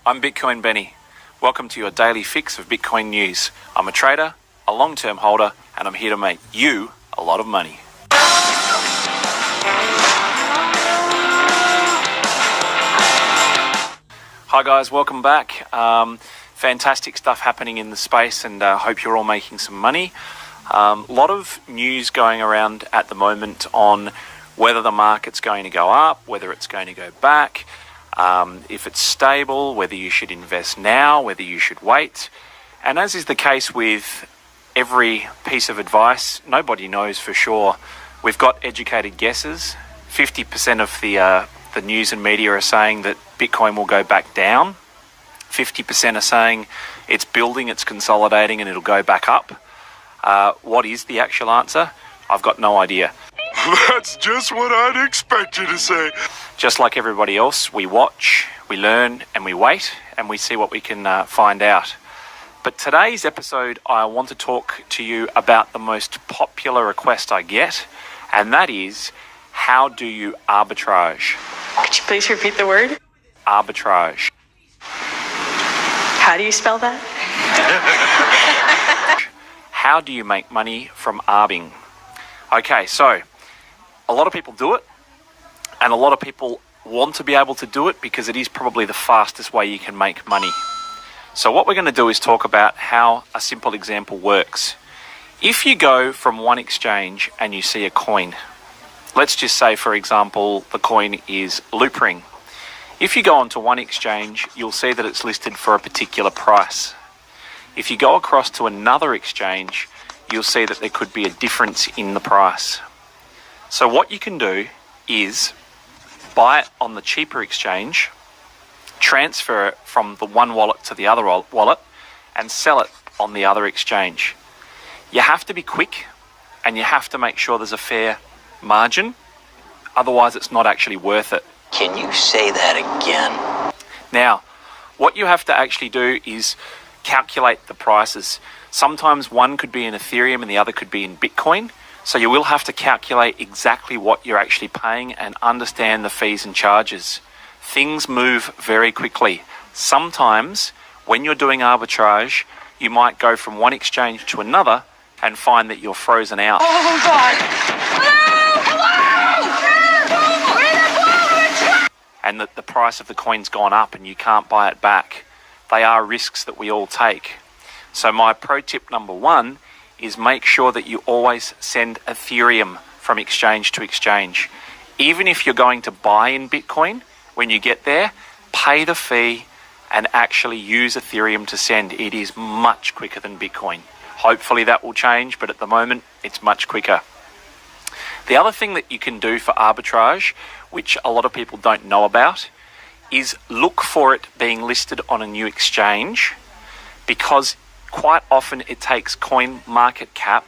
I'm Bitcoin Benny. Welcome to your daily fix of Bitcoin news. I'm a trader, a long-term holder, and I'm here to make you a lot of money. Hi guys, welcome back. Fantastic stuff happening in the space, and I hope you're all making some money. A lot of news going around at the moment on whether the market's going to go up, whether it's going to go back, if it's stable, whether you should invest now, whether you should wait. And as is the case with every piece of advice, nobody knows for sure. We've got educated guesses. 50% of the news and media are saying that Bitcoin will go back down. 50% are saying it's building, it's consolidating, and it'll go back up. What is the actual answer? I've got no idea. That's just what I'd expect you to say. Just like everybody else, we watch, we learn, and we wait, and we see what we can find out. But today's episode, I want to talk to you about the most popular request I get, and that is, how do you arbitrage? Could you please repeat the word? Arbitrage. How do you spell that? How do you make money from arbing? Okay, so a lot of people do it, and a lot of people want to be able to do it because it is probably the fastest way you can make money. So what we're going to do is talk about how a simple example works. If you go from one exchange and you see a coin, let's just say, for example, the coin is Loopring. If you go onto one exchange, you'll see that it's listed for a particular price. If you go across to another exchange, you'll see that there could be a difference in the price. So what you can do is buy it on the cheaper exchange, transfer it from the one wallet to the other wallet, and sell it on the other exchange. You have to be quick, and you have to make sure there's a fair margin. Otherwise, it's not actually worth it. Can you say that again? Now, what you have to actually do is calculate the prices. Sometimes one could be in Ethereum and the other could be in Bitcoin. So you will have to calculate exactly what you're actually paying and understand the fees and charges. Things move very quickly. Sometimes when you're doing arbitrage, you might go from one exchange to another and find that you're frozen out. Oh, God. Hello! And that the price of the coin's gone up and you can't buy it back. They are risks that we all take. So my pro tip number one is make sure that you always send Ethereum from exchange to exchange. Even if you're going to buy in Bitcoin, when you get there, pay the fee and actually use Ethereum to send. It is much quicker than Bitcoin. Hopefully that will change, but at the moment, it's much quicker. The other thing that you can do for arbitrage, which a lot of people don't know about, is look for it being listed on a new exchange, because quite often it takes CoinMarketCap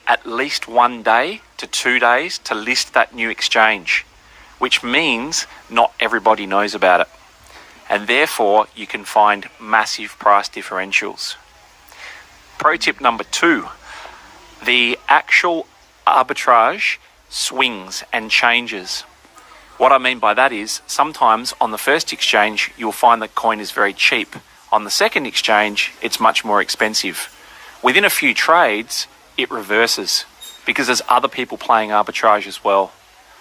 at least 1 day to 2 days to list that new exchange, which means not everybody knows about it. And therefore, you can find massive price differentials. Pro tip number 2, the actual arbitrage swings and changes. What I mean by that is, sometimes on the first exchange, you'll find that coin is very cheap. On the second exchange, it's much more expensive. Within a few trades, it reverses because there's other people playing arbitrage as well.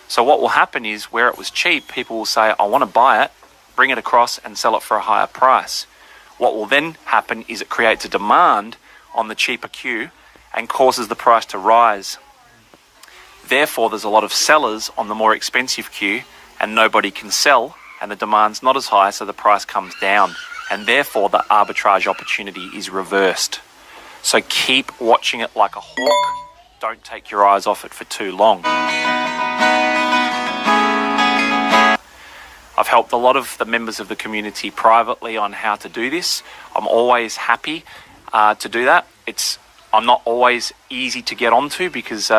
So what will happen is, where it was cheap, people will say, I want to buy it, bring it across and sell it for a higher price. What will then happen is it creates a demand on the cheaper queue and causes the price to rise. Therefore, there's a lot of sellers on the more expensive queue and nobody can sell, and the demand's not as high, so the price comes down. And therefore, the arbitrage opportunity is reversed. So keep watching it like a hawk. Don't take your eyes off it for too long. I've helped a lot of the members of the community privately on how to do this. I'm always happy to do that. I'm not always easy to get onto because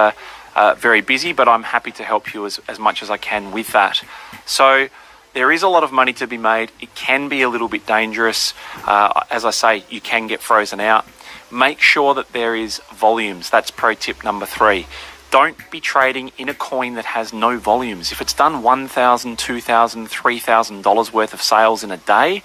very busy, but I'm happy to help you as much as I can with that. So there is a lot of money to be made. It can be a little bit dangerous. As I say, you can get frozen out. Make sure that there is volumes. That's pro tip number 3. Don't be trading in a coin that has no volumes. If it's done $1,000, $2,000, $3,000 worth of sales in a day,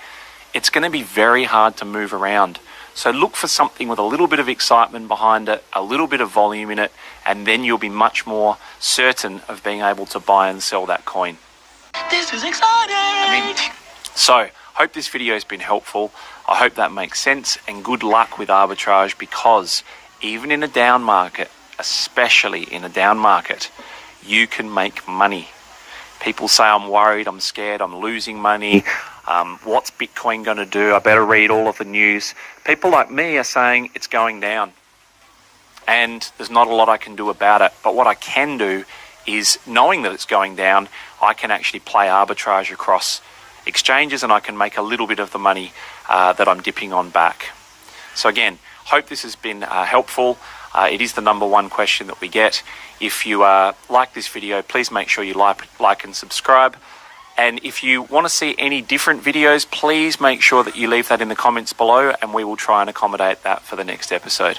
it's going to be very hard to move around. So look for something with a little bit of excitement behind it, a little bit of volume in it, and then you'll be much more certain of being able to buy and sell that coin. This is exciting! So, hope this video has been helpful. I hope that makes sense, and good luck with arbitrage, because even in a down market, especially in a down market, you can make money. People say, I'm worried, I'm scared, I'm losing money. What's Bitcoin going to do? I better read all of the news. People like me are saying it's going down, and there's not a lot I can do about it. But what I can do is, knowing that it's going down, I can actually play arbitrage across exchanges, and I can make a little bit of the money that I'm dipping on back. So again, hope this has been helpful. It is the number one question that we get. If you like this video, please make sure you like and subscribe. And if you want to see any different videos, please make sure that you leave that in the comments below, and we will try and accommodate that for the next episode.